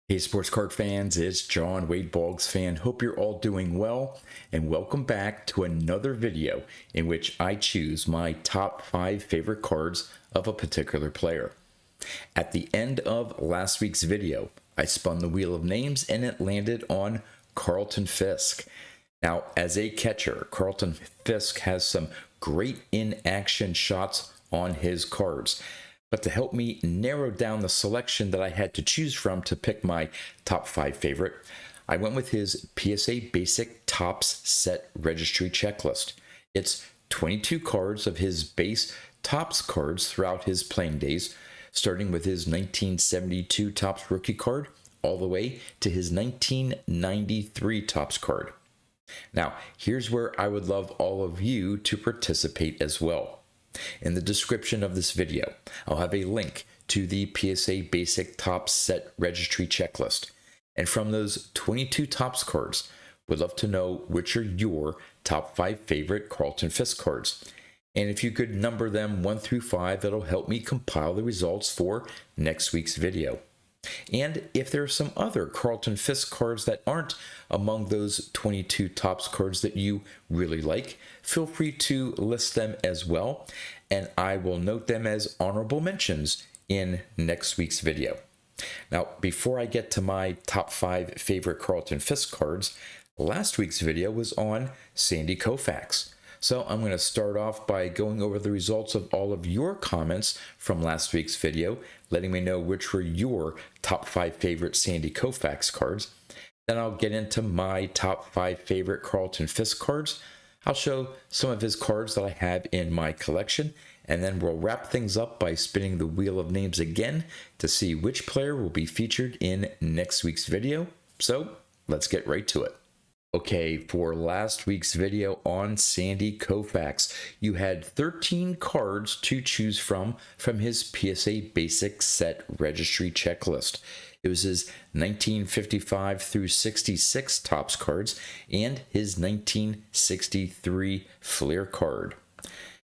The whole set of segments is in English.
Hey sports card fans, it's John Wade Boggs fan. Hope you're all doing well and welcome back to another video in which I choose my top 5 favorite cards of a particular player. At the end of last week's video, I spun the wheel of names and it landed on Carlton Fisk. Now, as a catcher, Carlton Fisk has some great in-action shots on his cards. But to help me narrow down the selection that I had to choose from to pick my top 5 favorite, I went with his PSA Basic Topps Set Registry Checklist. It's 22 cards of his base Topps cards throughout his playing days, starting with his 1972 Topps rookie card all the way to his 1993 Topps card. Now, here's where I would love all of you to participate as well. In the description of this video, I'll have a link to the PSA Basic Topps Set Registry Checklist. And from those 22 Topps cards, would love to know which are your top 5 favorite Carlton Fisk cards. And if you could number them 1 through 5, that'll help me compile the results for next week's video. And if there are some other Carlton Fisk cards that aren't among those 22 Topps cards that you really like, feel free to list them as well, and I will note them as honorable mentions in next week's video. Now, before I get to my top 5 favorite Carlton Fisk cards, last week's video was on Sandy Kofax. So I'm going to start off by going over the results of all of your comments from last week's video, letting me know which were your top 5 favorite Sandy Kofax cards. Then I'll get into my top 5 favorite Carlton Fisk cards. I'll show some of his cards that I have in my collection, and then we'll wrap things up by spinning the wheel of names again to see which player will be featured in next week's video. So let's get right to it. Okay, for last week's video on Sandy Kofax, you had 13 cards to choose from his PSA Basic Set Registry Checklist. It was his 1955 through 66 Topps cards and his 1963 Fleer card.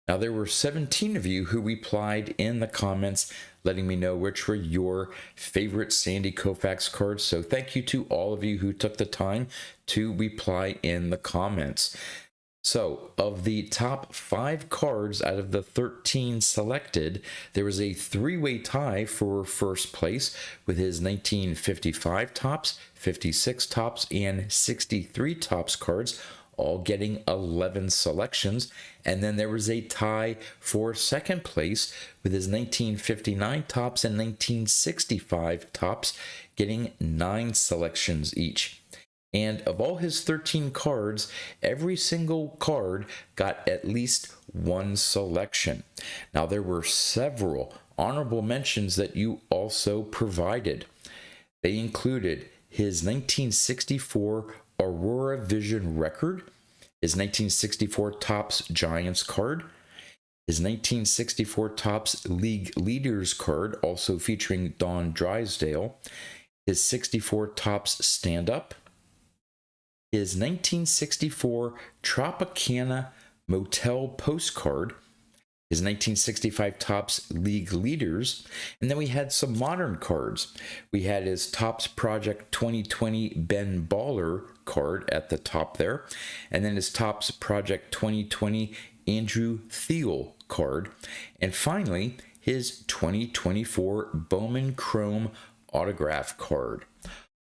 Now, there were 17 of you who replied in the comments letting me know which were your favorite Sandy Kofax cards. So thank you to all of you who took the time to reply in the comments. So of the top 5 cards out of the 13 selected, there was a 3-way tie for first place with his 1955 Topps, 56 Topps, and 63 Topps cards, all getting 11 selections. And then there was a tie for second place with his 1959 Topps and 1965 Topps getting 9 selections each. And of all his 13 cards, every single card got at least 1 selection. Now, there were several honorable mentions that you also provided. They included his 1964 Aurora Vision record, his 1964 Topps Giants card, his 1964 Topps League Leaders card, also featuring Don Drysdale, his 64 Topps Stand-Up, his 1964 Tropicana Motel postcard, his 1965 Topps League Leaders, and then we had some modern cards. We had his Topps Project 2020 Ben Baller card at the top there, and then his Topps Project 2020 Andrew Thiel card, and finally his 2024 Bowman Chrome autograph card.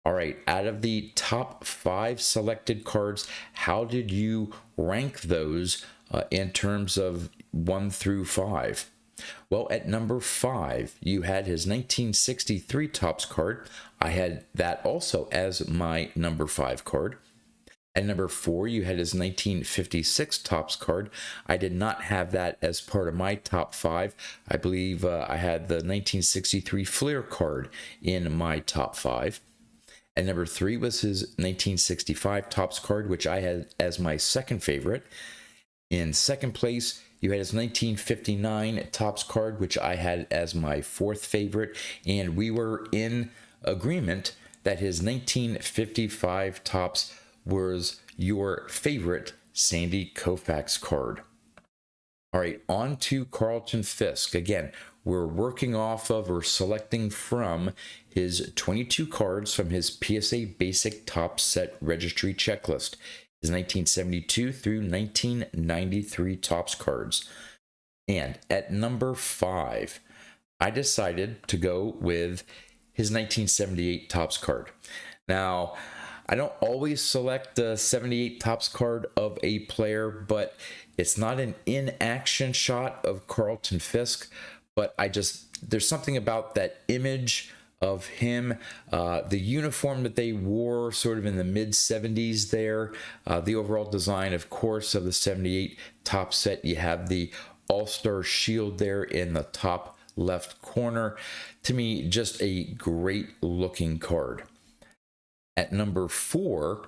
All right, out of the top 5 selected cards, how did you rank those in terms of 1 through 5? Well, at number 5, you had his 1963 Topps card. I had that also as my number 5 card. At number 4, you had his 1956 Topps card. I did not have that as part of my top 5. I believe I had the 1963 Fleer card in my top 5. And number 3 was his 1965 Topps card, which I had as my second favorite. In second place, you had his 1959 Topps card, which I had as my 4th favorite. And we were in agreement that his 1955 Topps was your favorite Sandy Kofax card. All right, on to Carlton Fisk. Again, we're working off of or selecting from his 22 cards from his PSA Basic Top Set Registry checklist, his 1972 through 1993 Topps cards. And at number 5, I decided to go with his 1978 Topps card. Now, I don't always select the 78 Topps card of a player, but it's not an in-action shot of Carlton Fisk, but there's something about that image of him, the uniform that they wore sort of in the mid 70s there, the overall design, of course, of the 78 Topps set. You have the All-Star shield there in the top left corner. To me, just a great looking card. At number 4,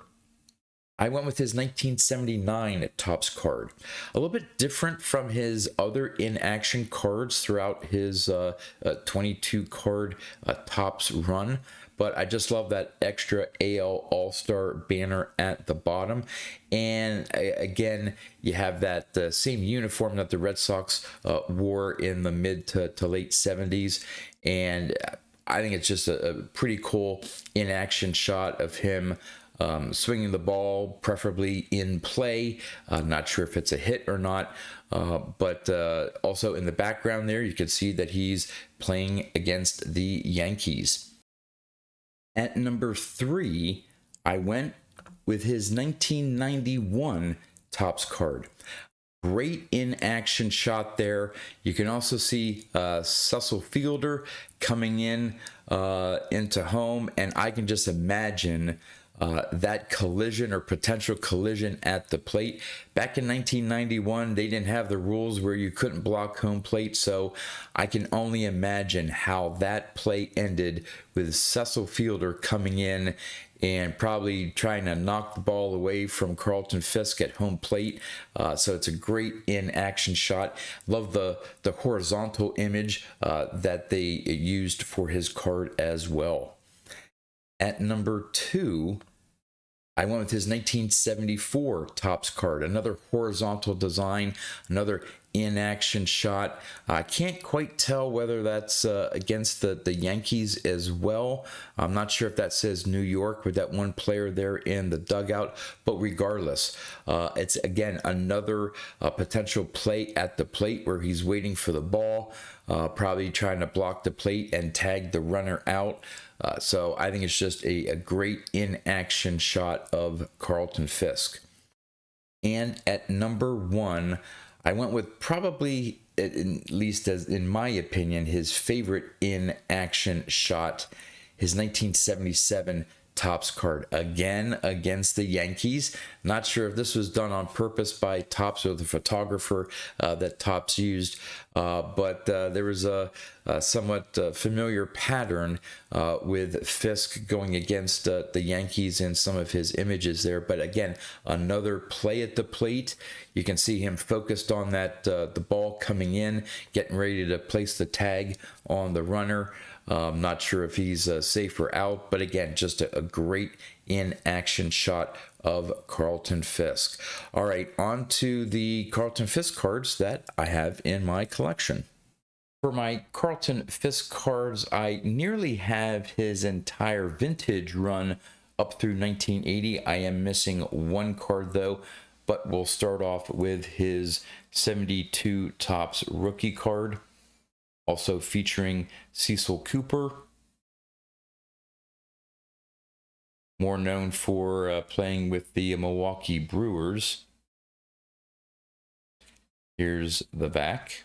I went with his 1979 Topps card. A little bit different from his other in-action cards throughout his 22 card Topps run, but I just love that extra AL All-Star banner at the bottom. And again, you have that same uniform that the Red Sox wore in the mid to late 70s. And I think it's just a pretty cool in-action shot of him swinging the ball, preferably in play. Not sure if it's a hit or not, but also in the background there, you can see that he's playing against the Yankees. At number 3, I went with his 1991 Topps card. Great in-action shot there. You can also see Cecil Fielder coming in into home, and I can just imagine that collision or potential collision at the plate. Back in 1991, they didn't have the rules where you couldn't block home plate, so I can only imagine how that play ended with Cecil Fielder coming in and probably trying to knock the ball away from Carlton Fisk at home plate. So it's a great in-action shot. Love the horizontal image that they used for his card as well. At number 2, I went with his 1974 Topps card, another horizontal design, another in-action shot. I can't quite tell whether that's against the Yankees as well. I'm not sure if that says New York with that one player there in the dugout, but regardless, it's again another potential play at the plate where he's waiting for the ball, probably trying to block the plate and tag the runner out. So I think it's just a great in-action shot of Carlton Fisk. And at number 1, I went with probably, at least as in my opinion, his favorite in-action shot, his 1977 Topps card, again against the Yankees. Not sure if this was done on purpose by Topps or the photographer that Topps used, but there was a somewhat familiar pattern with Fisk going against the Yankees in some of his images there. But again, another play at the plate. You can see him focused on that the ball coming in, getting ready to place the tag on the runner. Not sure if he's safe or out, but again, just a great in-action shot of Carlton Fisk. All right, on to the Carlton Fisk cards that I have in my collection. For my Carlton Fisk cards, I nearly have his entire vintage run up through 1980. I am missing one card though, but we'll start off with his 72 Topps rookie card. Also featuring Cecil Cooper, more known for playing with the Milwaukee Brewers. Here's the back.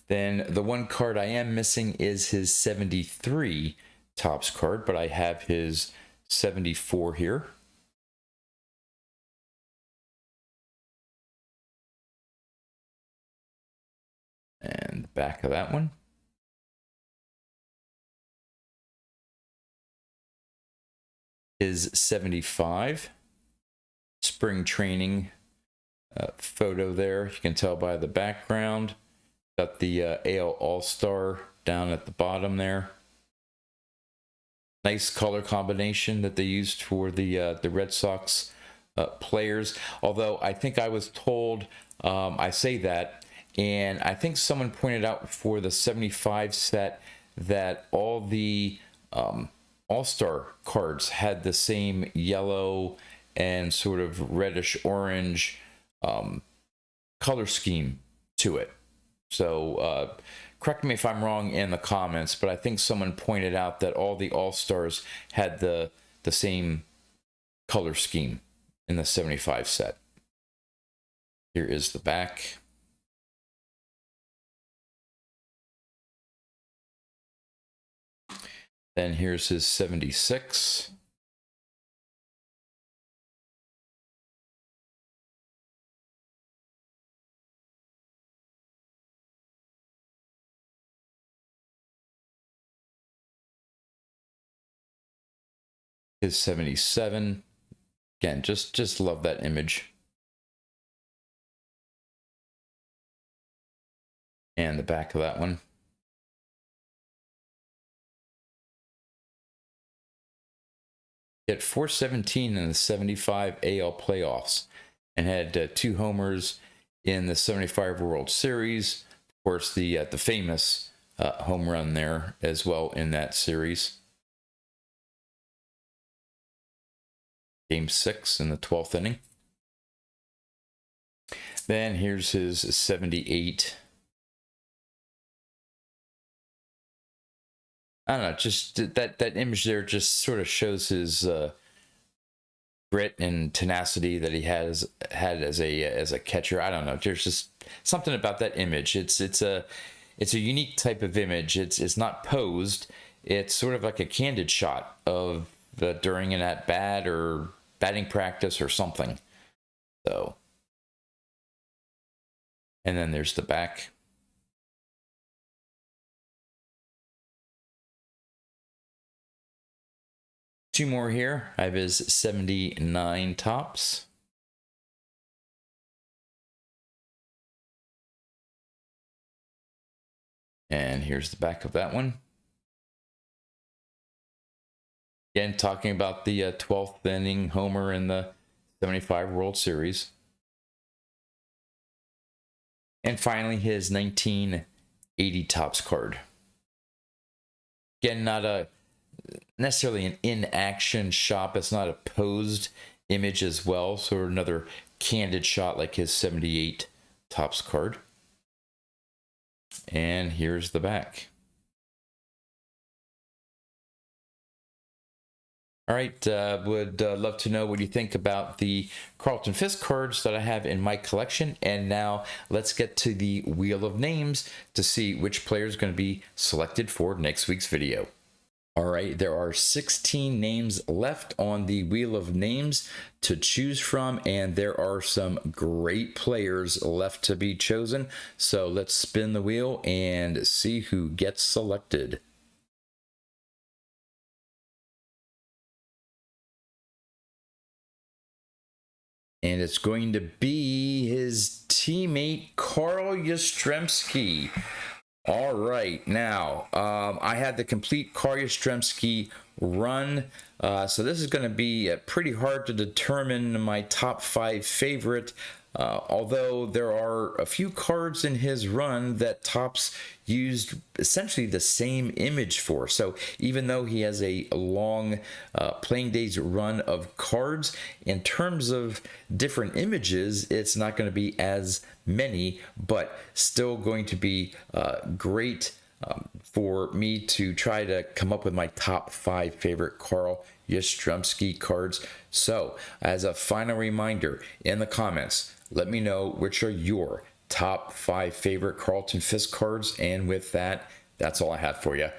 Then the one card I am missing is his 73 Topps card, but I have his 74 here. And the back of that one. His 75 spring training photo there. You can tell by the background. Got the AL All-Star down at the bottom there. Nice color combination that they used for the Red Sox players. Although I think I was told I say that, and I think someone pointed out for the 75 set that all the all-star cards had the same yellow and sort of reddish orange color scheme to it. So correct me if I'm wrong in the comments, but I think someone pointed out that all the all-stars had the same color scheme in the 75 set. Here is the back. Then here's his 76. His 77. Again, just love that image. And the back of that one. Hit 417 in the 75 AL playoffs and had 2 homers in the 75 World Series. Of course, the famous home run there as well in that series. Game 6 in the 12th inning. Then here's his 78. I don't know, just that image there just sort of shows his grit and tenacity that he had as a catcher. I don't know, there's just something about that image. It's a unique type of image. It's not posed. It's sort of like a candid shot of during an at bat or batting practice or something. So, and then there's the back. Two more here. I have his 79 tops. And here's the back of that one. Again, talking about the 12th inning homer in the 75 World Series. And finally, his 1980 tops card. Again, not necessarily an in-action shot. It's not a posed image as well. So another candid shot like his 78 tops card. And here's the back. All right, would love to know what you think about the Carlton Fisk cards that I have in my collection. And now let's get to the Wheel of Names to see which player is going to be selected for next week's video. All right, there are 16 names left on the Wheel of Names to choose from, and there are some great players left to be chosen. So let's spin the wheel and see who gets selected. And it's going to be his teammate, Carl Yastrzemski. All right, now I had the complete Carl Yastrzemski run. So this is going to be pretty hard to determine my top 5 favorite. Although there are a few cards in his run that Topps used essentially the same image for. So even though he has a long playing days run of cards, in terms of different images, it's not going to be as many, but still going to be great for me to try to come up with my top 5 favorite Carl Yastrzemski cards. So as a final reminder, in the comments, let me know which are your top 5 favorite Carlton Fisk cards. And with that, that's all I have for you.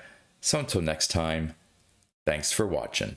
So until next time, thanks for watching.